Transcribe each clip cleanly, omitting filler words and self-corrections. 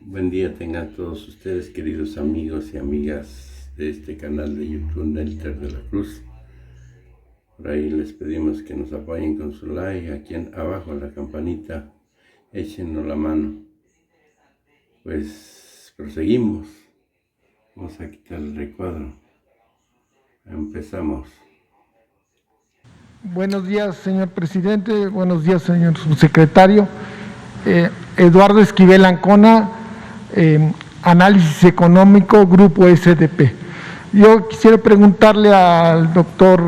Buen día tengan todos ustedes, queridos amigos y amigas de este canal de YouTube Nelter de la Cruz. Por ahí les pedimos que nos apoyen con su like, aquí abajo en la campanita, échenos la mano. Pues proseguimos. Vamos a quitar el recuadro. Empezamos. Buenos días, señor presidente. Buenos días, señor subsecretario. Eduardo Esquivel Ancona, Análisis Económico, Grupo SDP. Yo quisiera preguntarle al doctor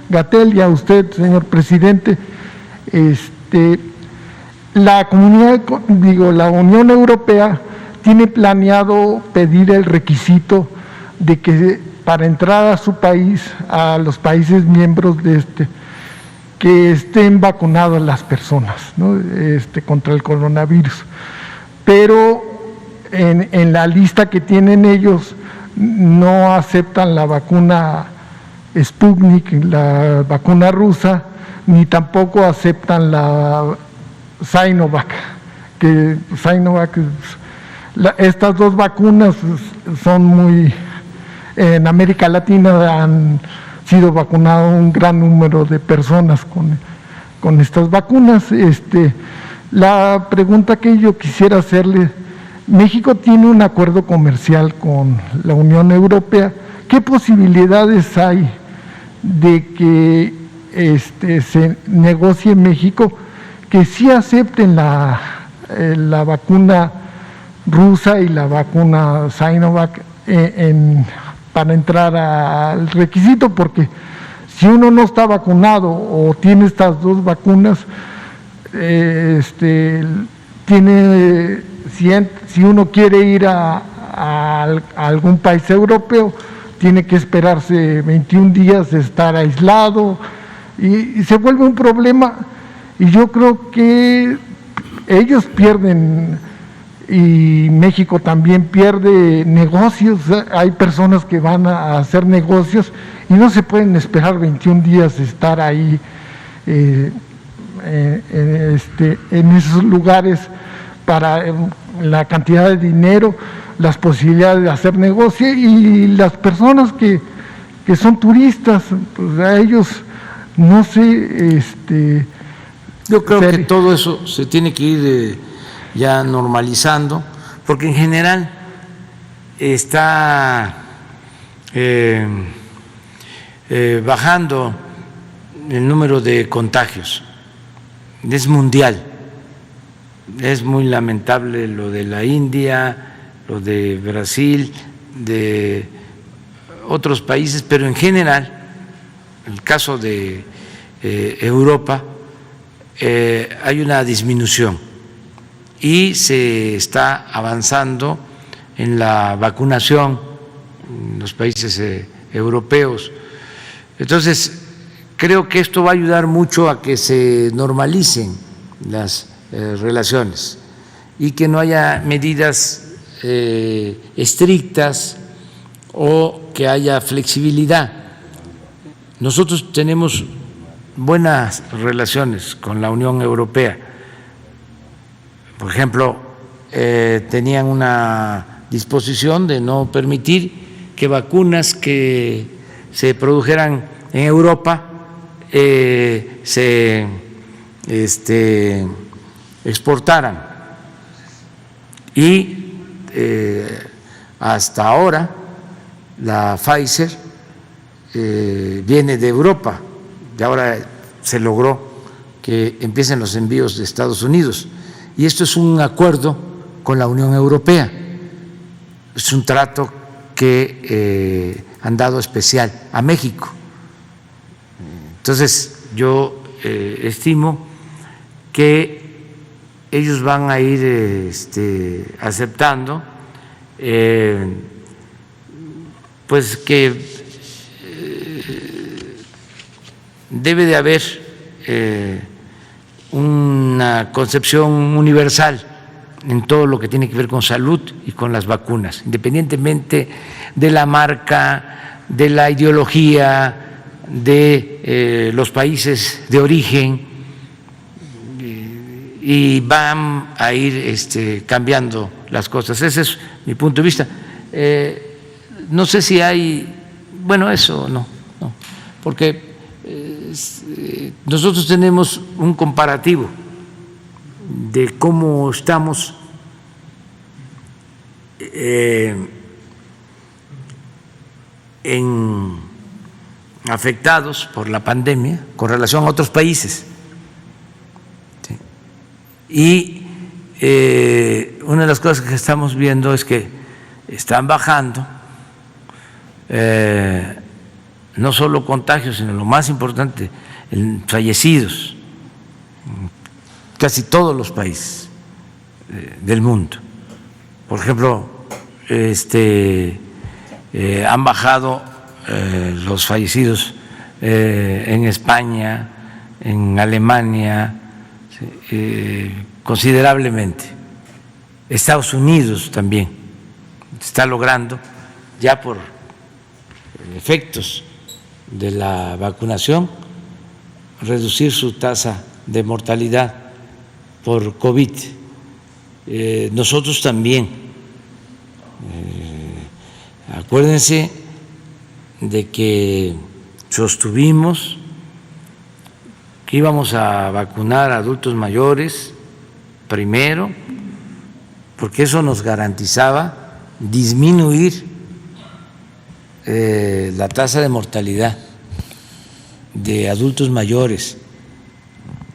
Gatell y a usted, señor presidente, la Unión Europea tiene planeado pedir el requisito de que para entrar a su país, a los países miembros de que estén vacunadas las personas, ¿no? Contra el coronavirus. Pero en la lista que tienen ellos no aceptan la vacuna Sputnik, la vacuna rusa, ni tampoco aceptan la Sinovac, estas dos vacunas son muy, en América Latina han sido vacunados un gran número de personas con estas vacunas. La pregunta que yo quisiera hacerle, México tiene un acuerdo comercial con la Unión Europea. ¿Qué posibilidades hay de que se negocie en México que sí acepten la vacuna rusa y la vacuna Sinovac para entrar al requisito? Porque si uno no está vacunado o tiene estas dos vacunas, si uno quiere ir a algún país europeo, tiene que esperarse 21 días de estar aislado y se vuelve un problema. Y yo creo que ellos pierden y México también pierde negocios. Hay personas que van a hacer negocios y no se pueden esperar 21 días de estar ahí en esos lugares para la cantidad de dinero, las posibilidades de hacer negocio, y las personas que son turistas, pues a ellos no sé. Yo creo que todo eso se tiene que ir ya normalizando, porque en general está bajando el número de contagios, es mundial. Es muy lamentable lo de la India, lo de Brasil, de otros países, pero en general, el caso de Europa, hay una disminución y se está avanzando en la vacunación en los países europeos. Entonces, creo que esto va a ayudar mucho a que se normalicen las relaciones y que no haya medidas estrictas o que haya flexibilidad. Nosotros tenemos buenas relaciones con la Unión Europea. Por ejemplo, tenían una disposición de no permitir que vacunas que se produjeran en Europa se exportaran, y hasta ahora la Pfizer viene de Europa y ahora se logró que empiecen los envíos de Estados Unidos, y esto es un acuerdo con la Unión Europea, es un trato que han dado especial a México. Entonces yo estimo que ellos van a ir aceptando, pues que debe de haber una concepción universal en todo lo que tiene que ver con salud y con las vacunas, independientemente de la marca, de la ideología, de los países de origen, y van a ir cambiando las cosas. Ese es mi punto de vista. No sé si hay, bueno, eso no, porque nosotros tenemos un comparativo de cómo estamos afectados por la pandemia con relación a otros países. ¿Sí? Y una de las cosas que estamos viendo es que están bajando no solo contagios, sino lo más importante, fallecidos, casi todos los países del mundo. Por ejemplo, han bajado los fallecidos en España, en Alemania, considerablemente. Estados Unidos también está logrando, ya por efectos de la vacunación, reducir su tasa de mortalidad por COVID. Nosotros también. Acuérdense de que sostuvimos que íbamos a vacunar a adultos mayores primero, porque eso nos garantizaba disminuir la tasa de mortalidad de adultos mayores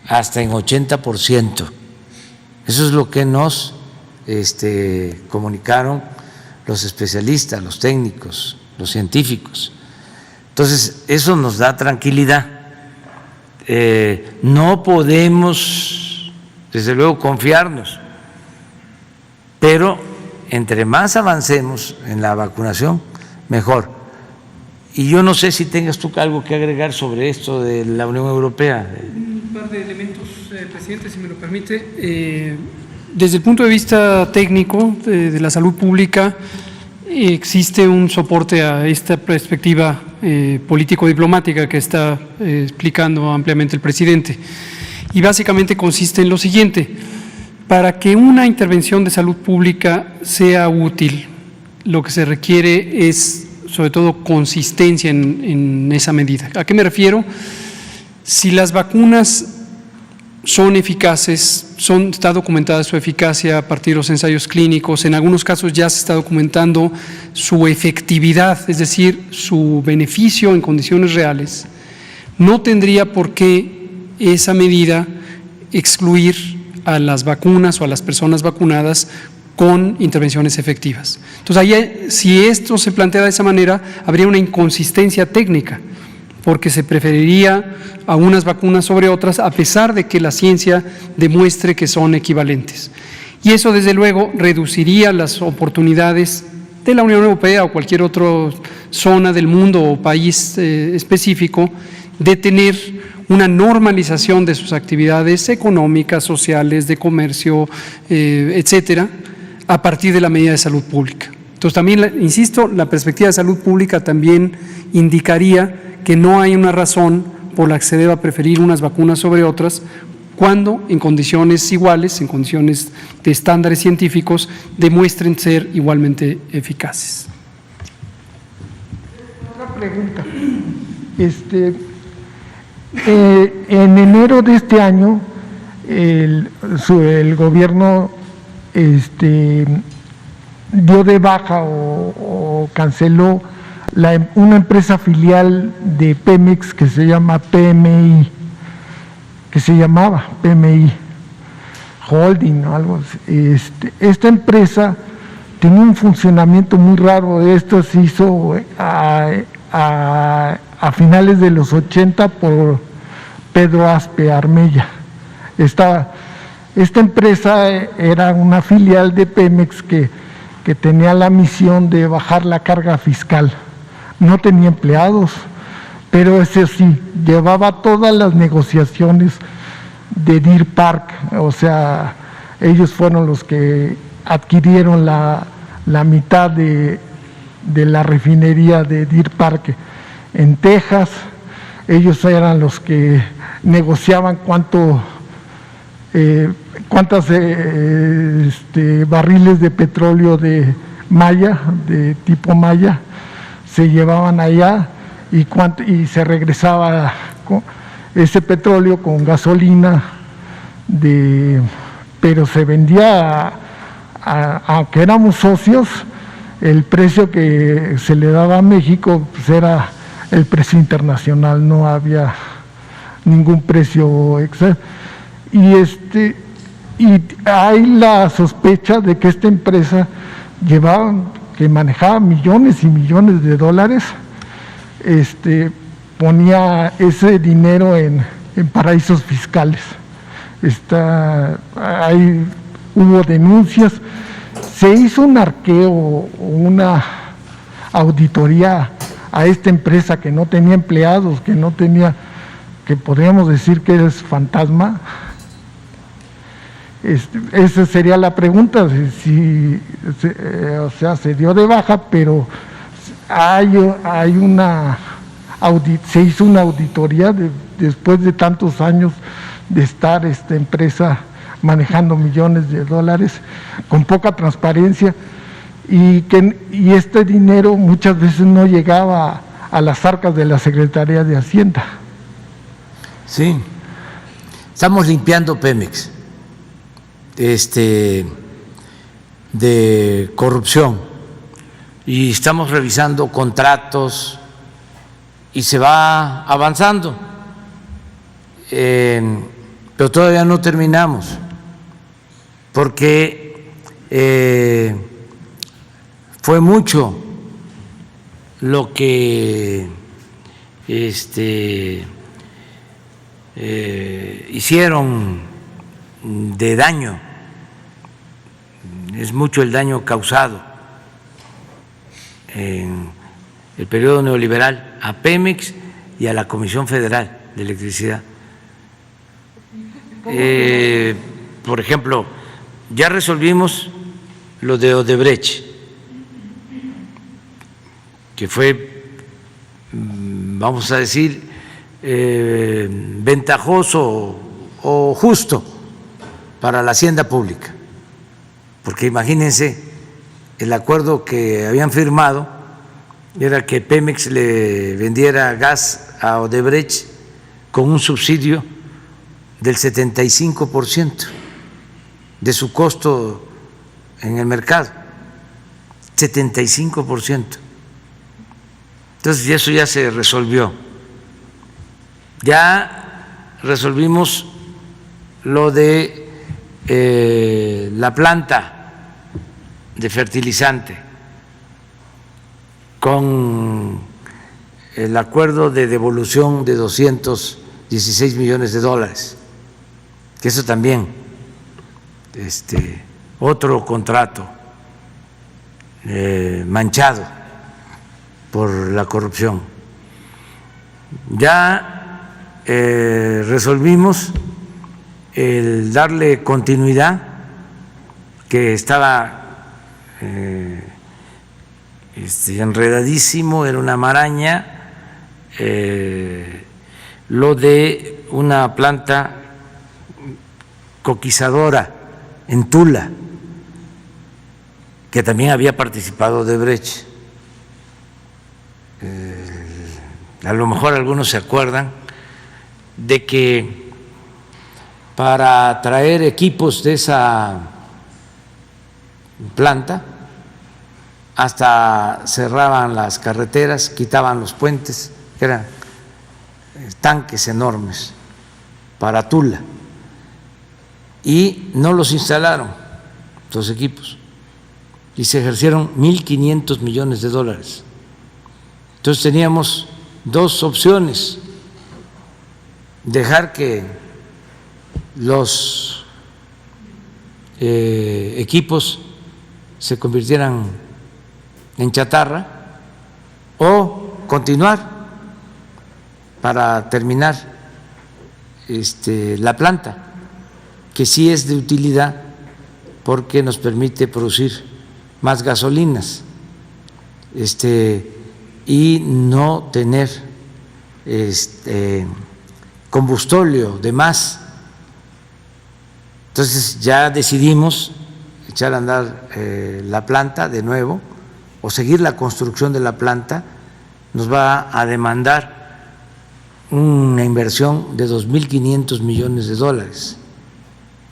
hasta en 80%. Eso es lo que nos comunicaron los especialistas, los técnicos, los científicos. Entonces, eso nos da tranquilidad. No podemos, desde luego, confiarnos, pero entre más avancemos en la vacunación, mejor. Y yo no sé si tengas tú algo que agregar sobre esto de la Unión Europea. Un par de elementos, presidente, si me lo permite. Desde el punto de vista técnico de la salud pública, existe un soporte a esta perspectiva político-diplomática que está explicando ampliamente el presidente. Y básicamente consiste en lo siguiente: para que una intervención de salud pública sea útil, lo que se requiere es sobre todo consistencia en esa medida. ¿A qué me refiero? Si las vacunas son eficaces, está documentada su eficacia a partir de los ensayos clínicos, en algunos casos ya se está documentando su efectividad, es decir, su beneficio en condiciones reales, no tendría por qué esa medida excluir a las vacunas o a las personas vacunadas con intervenciones efectivas. Entonces, ahí, si esto se plantea de esa manera, habría una inconsistencia técnica, porque se preferiría a unas vacunas sobre otras, a pesar de que la ciencia demuestre que son equivalentes. Y eso, desde luego, reduciría las oportunidades de la Unión Europea o cualquier otra zona del mundo o país específico de tener una normalización de sus actividades económicas, sociales, de comercio, etcétera, a partir de la medida de salud pública. Entonces, también, insisto, la perspectiva de salud pública también indicaría que no hay una razón por la que se deba preferir unas vacunas sobre otras, cuando en condiciones iguales, en condiciones de estándares científicos, demuestren ser igualmente eficaces. Otra pregunta. En enero de este año, el gobierno dio de baja o canceló una empresa filial de Pemex que se llama PMI, que se llamaba PMI Holding o algo así. Esta empresa tenía un funcionamiento muy raro. Esto se hizo a finales de los 80 por Pedro Aspe Armella. Esta empresa era una filial de Pemex que tenía la misión de bajar la carga fiscal. No tenía empleados, pero ese sí, llevaba todas las negociaciones de Deer Park. O sea, ellos fueron los que adquirieron la mitad de la refinería de Deer Park en Texas. Ellos eran los que negociaban cuántas barriles de petróleo de Maya, de tipo Maya, se llevaban allá y se regresaba ese petróleo con gasolina, pero se vendía, aunque éramos socios, el precio que se le daba a México pues era el precio internacional, no había ningún precio extra. Y hay la sospecha de que esta empresa que manejaba millones y millones de dólares, ponía ese dinero en paraísos fiscales. Hubo denuncias, se hizo un arqueo, una auditoría a esta empresa que no tenía empleados, que podríamos decir que es fantasma. Esa sería la pregunta, se dio de baja, pero se hizo una auditoría después de tantos años de estar esta empresa manejando millones de dólares con poca transparencia y este dinero muchas veces no llegaba a las arcas de la Secretaría de Hacienda. Sí, estamos limpiando Pemex de corrupción y estamos revisando contratos y se va avanzando, pero todavía no terminamos porque fue mucho lo que hicieron de daño, es mucho el daño causado en el periodo neoliberal a Pemex y a la Comisión Federal de Electricidad. Por ejemplo, ya resolvimos lo de Odebrecht, que fue, vamos a decir, ventajoso o justo para la hacienda pública, porque imagínense, el acuerdo que habían firmado era que Pemex le vendiera gas a Odebrecht con un subsidio del 75% de su costo en el mercado, 75%. Entonces, eso ya se resolvió. Ya resolvimos lo de la planta de fertilizante con el acuerdo de devolución de 216 millones de dólares, que eso también, otro contrato manchado por la corrupción. Ya resolvimos el darle continuidad, que estaba enredadísimo, era una maraña, lo de una planta coquizadora en Tula, que también había participado Odebrecht. A lo mejor algunos se acuerdan de que para traer equipos de esa planta hasta cerraban las carreteras, quitaban los puentes, que eran tanques enormes para Tula, y no los instalaron los equipos y se ejercieron 1.500 millones de dólares. Entonces teníamos dos opciones: dejar que los equipos se convirtieran en chatarra o continuar para terminar la planta, que sí es de utilidad porque nos permite producir más gasolinas y no tener combustóleo de más Entonces ya decidimos echar a andar la planta de nuevo o seguir la construcción de la planta. Nos va a demandar una inversión de 2.500 millones de dólares.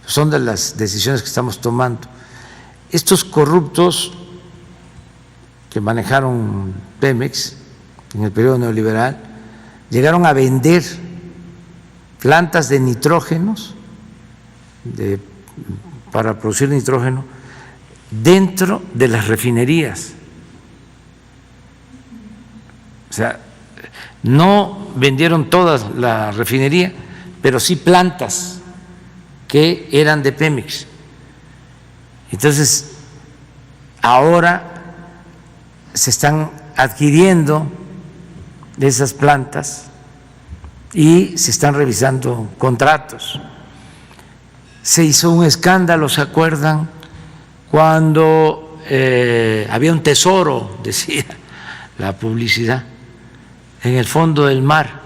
Son de las decisiones que estamos tomando. Estos corruptos que manejaron Pemex en el periodo neoliberal llegaron a vender plantas de nitrógenos para producir nitrógeno dentro de las refinerías. O sea, no vendieron toda la refinería, pero sí plantas que eran de Pemex. Entonces, ahora se están adquiriendo esas plantas y se están revisando contratos. Se hizo un escándalo, ¿se acuerdan? Cuando había un tesoro, decía la publicidad, en el fondo del mar,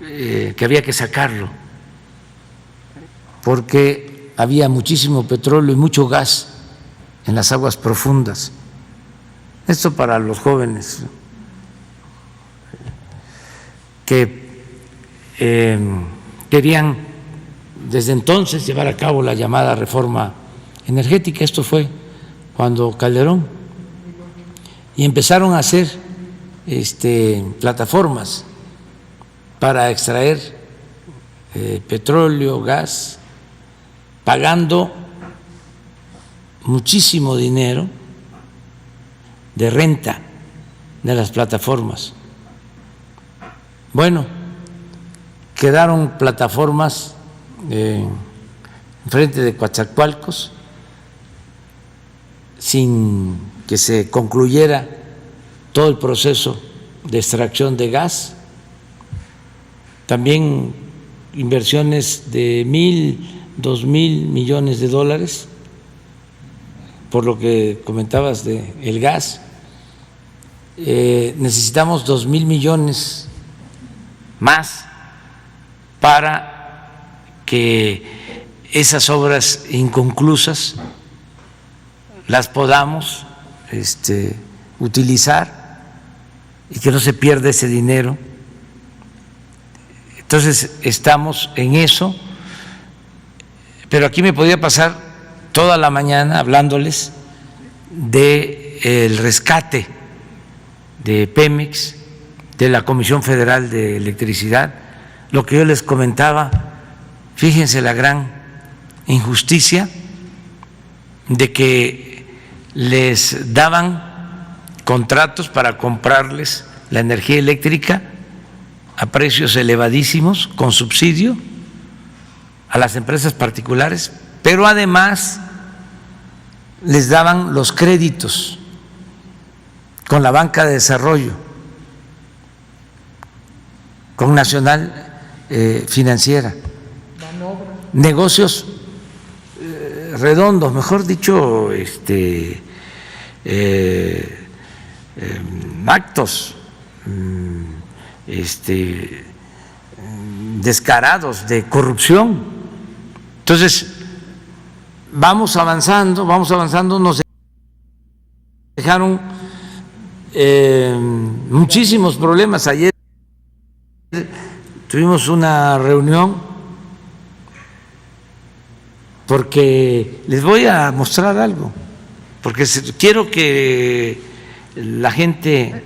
que había que sacarlo, porque había muchísimo petróleo y mucho gas en las aguas profundas. Esto para los jóvenes que querían desde entonces llevar a cabo la llamada reforma energética. Esto fue cuando Calderón, y empezaron a hacer plataformas para extraer petróleo, gas, pagando muchísimo dinero de renta de las plataformas. Bueno, quedaron plataformas enfrente de Coatzacoalcos sin que se concluyera todo el proceso de extracción de gas. También inversiones de 1.000, 2.000 millones de dólares, por lo que comentabas de el gas. Necesitamos 2.000 millones más para que esas obras inconclusas las podamos utilizar y que no se pierda ese dinero. Entonces estamos en eso, pero aquí me podía pasar toda la mañana hablándoles del rescate de Pemex, de la Comisión Federal de Electricidad, lo que yo les comentaba. Fíjense la gran injusticia de que les daban contratos para comprarles la energía eléctrica a precios elevadísimos, con subsidio a las empresas particulares, pero además les daban los créditos con la banca de desarrollo, con Nacional Financiera, negocios redondos, mejor dicho, actos descarados de corrupción. Entonces, vamos avanzando, nos dejaron muchísimos problemas. Ayer tuvimos una reunión porque les voy a mostrar algo, porque quiero que la gente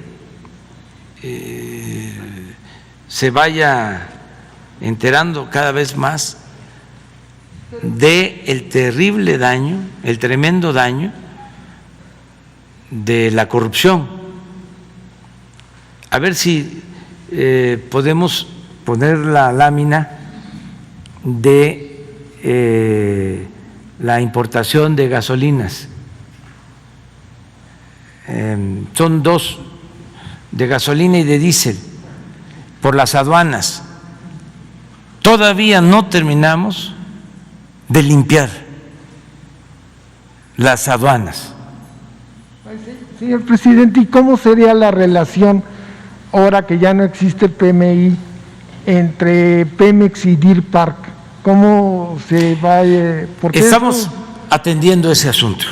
se vaya enterando cada vez más de el terrible daño, el tremendo daño de la corrupción. A ver si podemos poner la lámina de la importación de gasolinas. Son dos, de gasolina y de diésel, por las aduanas. Todavía no terminamos de limpiar las aduanas. Señor presidente, ¿y cómo sería la relación ahora que ya no existe PMI entre Pemex y Deer Park? ¿Cómo se va? Porque estamos atendiendo ese asunto,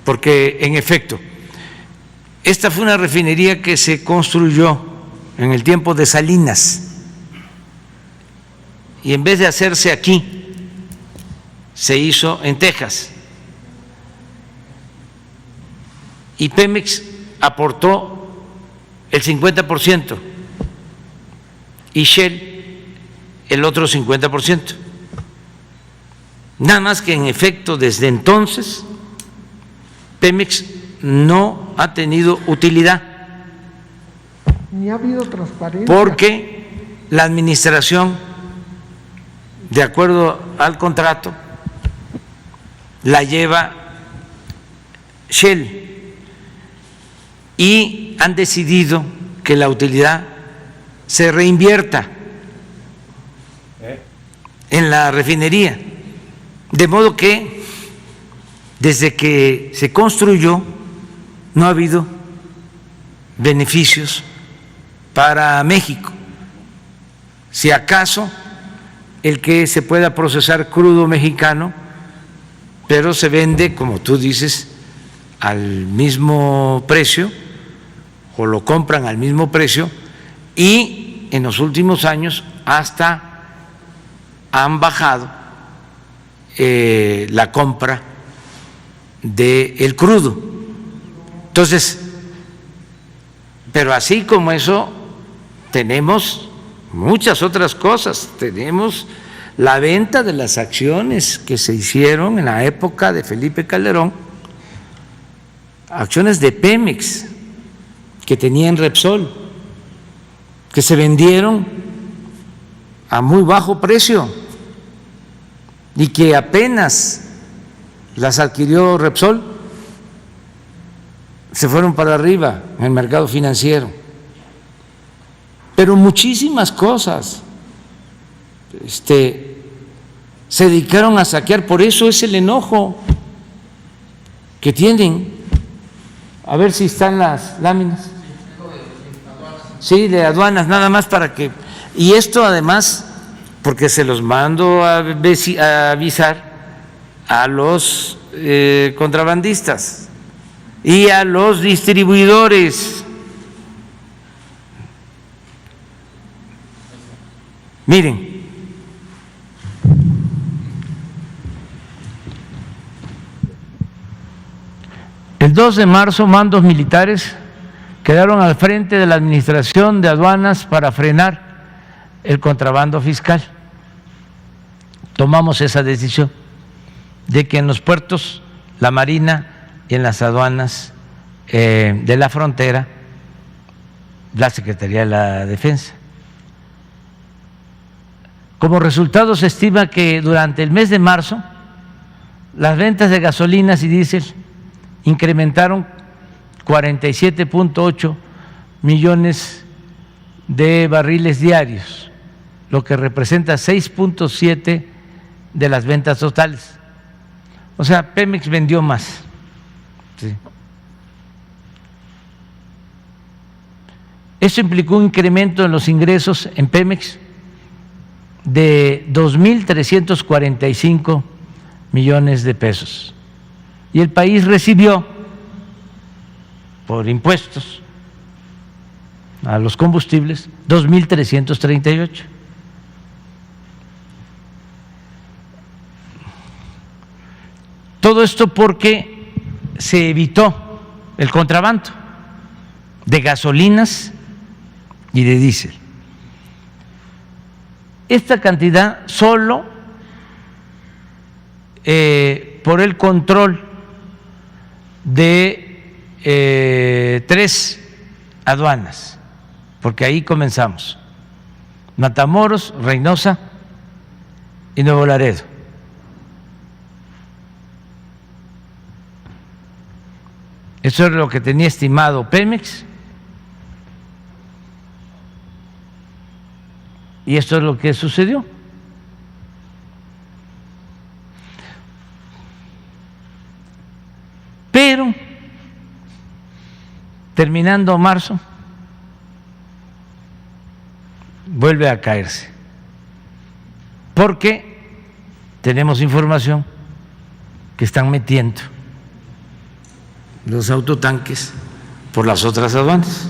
porque en efecto, esta fue una refinería que se construyó en el tiempo de Salinas y en vez de hacerse aquí, se hizo en Texas. Y Pemex aportó el 50% y Shell el otro 50%. Nada más que en efecto desde entonces Pemex no ha tenido utilidad ni ha habido transparencia. porque la administración, de acuerdo al contrato, la lleva Shell y han decidido que la utilidad se reinvierta en la refinería, de modo que desde que se construyó no ha habido beneficios para México. Si acaso el que se pueda procesar crudo mexicano, pero se vende, como tú dices, al mismo precio o lo compran al mismo precio, y en los últimos años hasta han bajado la compra del crudo. Entonces, pero así como eso, tenemos muchas otras cosas. Tenemos la venta de las acciones que se hicieron en la época de Felipe Calderón, acciones de Pemex que tenían Repsol, que se vendieron a muy bajo precio y que apenas las adquirió Repsol, se fueron para arriba en el mercado financiero. Pero muchísimas cosas se dedicaron a saquear, por eso es el enojo que tienen. A ver si están las láminas. Sí, de aduanas, nada más para que… Y esto además, porque se los mando a avisar a los contrabandistas y a los distribuidores. Miren, el 2 de marzo mandos militares quedaron al frente de la Administración de Aduanas para frenar el contrabando fiscal. Tomamos esa decisión de que en los puertos, la Marina y en las aduanas de la frontera, la Secretaría de la Defensa. Como resultado, se estima que durante el mes de marzo las ventas de gasolinas y diésel incrementaron 47.8 millones de barriles diarios, lo que representa 6.7 de las ventas totales. O sea, Pemex vendió más. Sí. Esto implicó un incremento en los ingresos en Pemex de 2.345 millones de pesos. Y el país recibió por impuestos a los combustibles 2.338. Todo esto porque se evitó el contrabando de gasolinas y de diésel. Esta cantidad solo por el control de 3 aduanas, porque ahí comenzamos: Matamoros, Reynosa y Nuevo Laredo. Eso es lo que tenía estimado Pemex y esto es lo que sucedió. Pero terminando marzo vuelve a caerse, porque tenemos información que están metiendo los autotanques por las otras aduanas.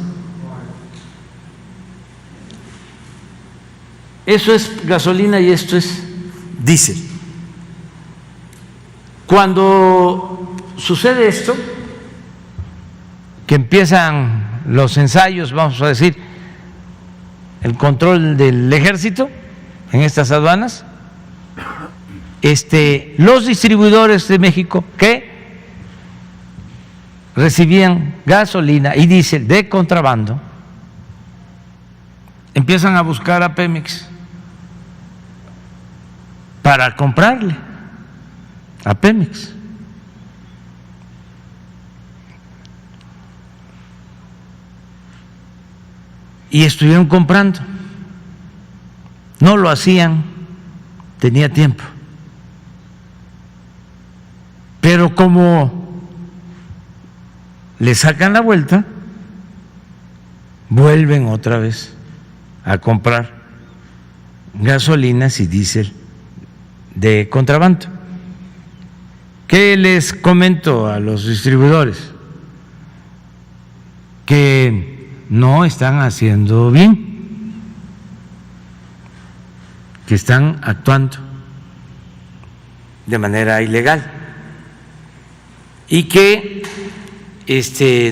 Eso es gasolina y esto es diésel. Cuando sucede esto, que empiezan los ensayos, vamos a decir, el control del ejército en estas aduanas, los distribuidores de México que recibían gasolina y diésel de contrabando empiezan a buscar a Pemex para comprarle a Pemex. Y estuvieron comprando. No lo hacían, tenía tiempo. Pero como le sacan la vuelta, vuelven otra vez a comprar gasolinas y diésel de contrabando. ¿Qué les comento a los distribuidores? Que no están haciendo bien, que están actuando de manera ilegal y que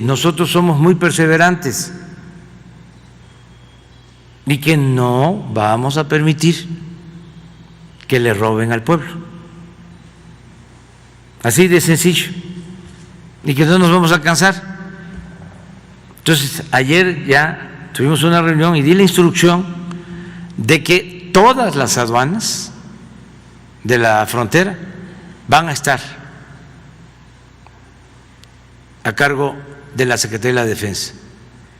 nosotros somos muy perseverantes y que no vamos a permitir que le roben al pueblo. Así de sencillo. Y que no nos vamos a cansar. Entonces, ayer ya tuvimos una reunión y di la instrucción de que todas las aduanas de la frontera van a estar a cargo de la Secretaría de la Defensa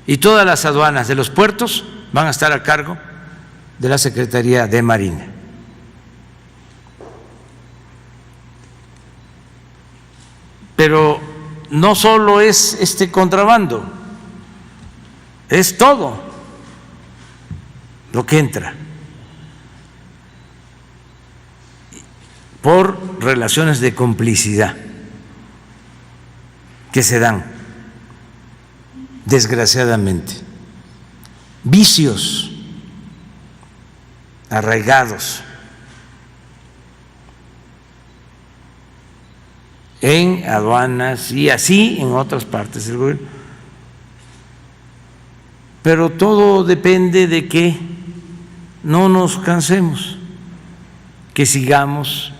y todas las aduanas de los puertos van a estar a cargo de la Secretaría de Marina. Pero no solo es este contrabando, es todo lo que entra por relaciones de complicidad que se dan, desgraciadamente, vicios arraigados en aduanas y así en otras partes del gobierno. Pero todo depende de que no nos cansemos, que sigamos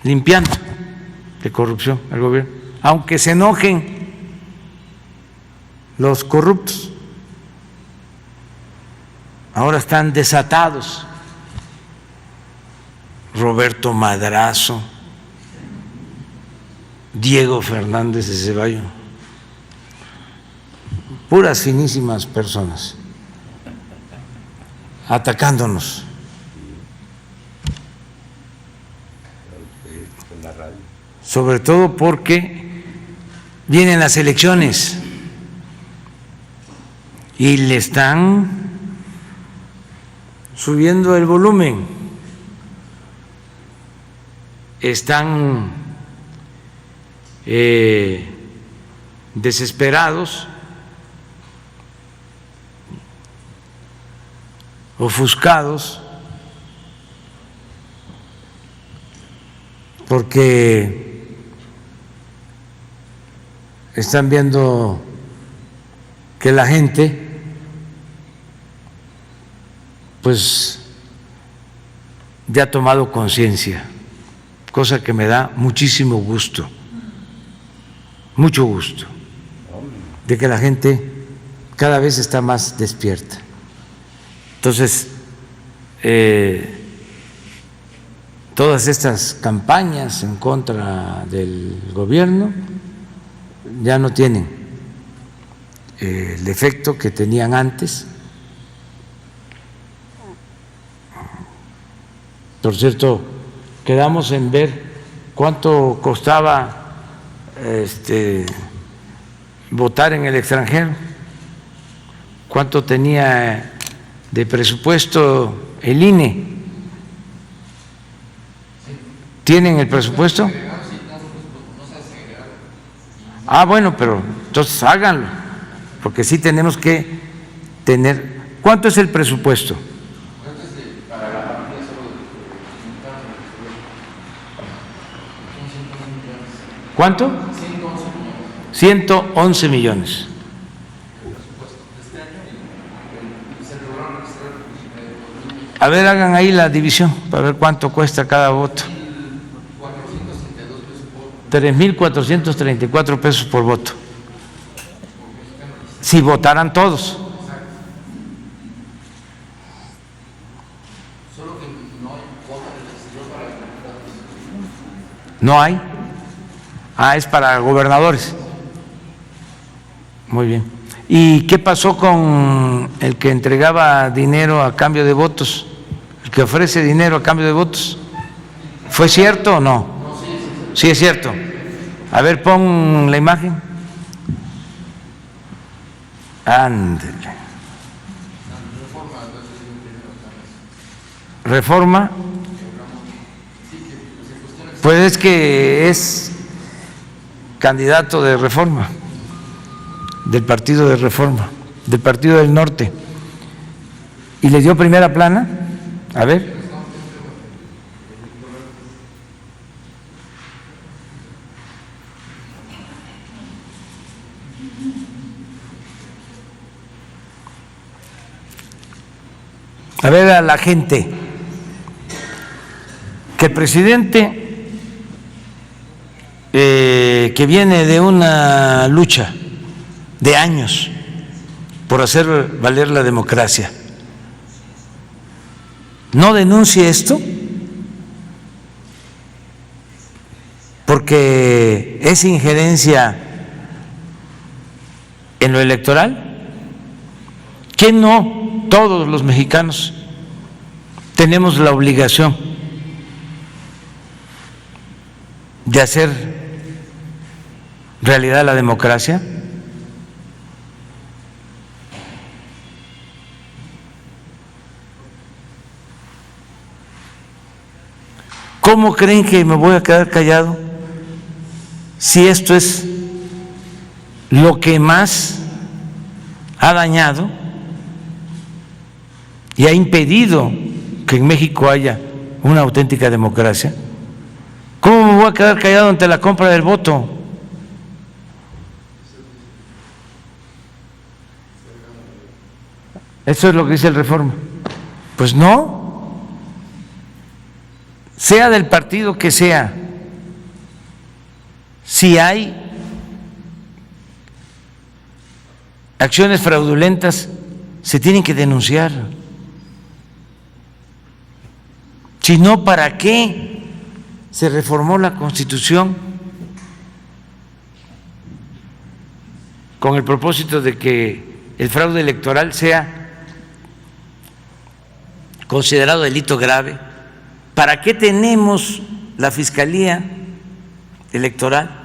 limpiando de corrupción al gobierno, aunque se enojen los corruptos. Ahora están desatados. Roberto Madrazo, Diego Fernández de Ceballos, puras finísimas personas atacándonos. Sobre todo porque vienen las elecciones y le están subiendo el volumen, están desesperados, ofuscados, porque están viendo que la gente pues ya ha tomado conciencia, cosa que me da muchísimo gusto, mucho gusto, de que la gente cada vez está más despierta. Entonces, todas estas campañas en contra del gobierno ya no tienen el efecto que tenían antes. Por cierto, quedamos en ver cuánto costaba votar en el extranjero, cuánto tenía de presupuesto el INE. ¿Tienen el presupuesto? Ah, bueno, pero entonces háganlo, porque sí tenemos que tener. ¿Cuánto es el presupuesto? ¿Cuánto? 111 millones. A ver, hagan ahí la división para ver cuánto cuesta cada voto. 3.434 pesos por voto. Si votaran todos. ¿No hay? Ah, es para gobernadores. Muy bien. ¿Y qué pasó con el que entregaba dinero a cambio de votos? El que ofrece dinero a cambio de votos. ¿Fue cierto o no? Sí, es cierto. A ver, pon la imagen. Ándele. Reforma. Pues es que es candidato de Reforma, del Partido de Reforma, del Partido del Norte. ¿Y le dio primera plana? A ver. A ver a la gente, que el presidente que viene de una lucha de años por hacer valer la democracia, no denuncie esto, porque es injerencia en lo electoral, que no todos los mexicanos tenemos la obligación de hacer realidad la democracia. ¿Cómo creen que me voy a quedar callado si esto es lo que más ha dañado y ha impedido que en México haya una auténtica democracia? ¿Cómo me voy a quedar callado ante la compra del voto? Eso es lo que dice el Reforma. Pues no, sea del partido que sea, si hay acciones fraudulentas, se tienen que denunciar. Si no, ¿para qué se reformó la Constitución? Con el propósito de que el fraude electoral sea considerado delito grave. ¿Para qué tenemos la Fiscalía Electoral?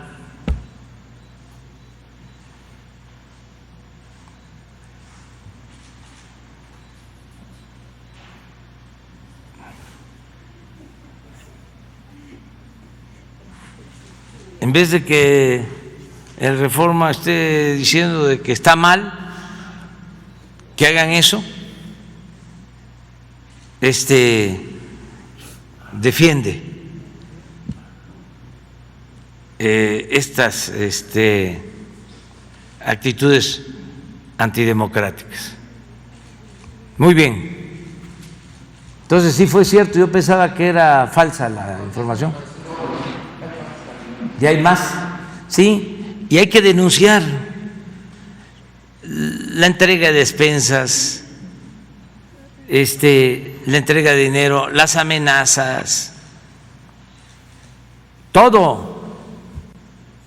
En vez de que el Reforma esté diciendo de que está mal que hagan eso, defiende estas actitudes antidemocráticas. Muy bien. Entonces sí fue cierto, yo pensaba que era falsa la información. Y hay más, sí, y hay que denunciar la entrega de despensas, la entrega de dinero, las amenazas, todo.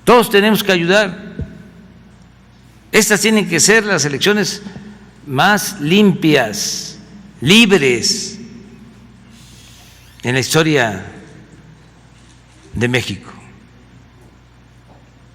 Todos tenemos que ayudar. Estas tienen que ser las elecciones más limpias, libres en la historia de México.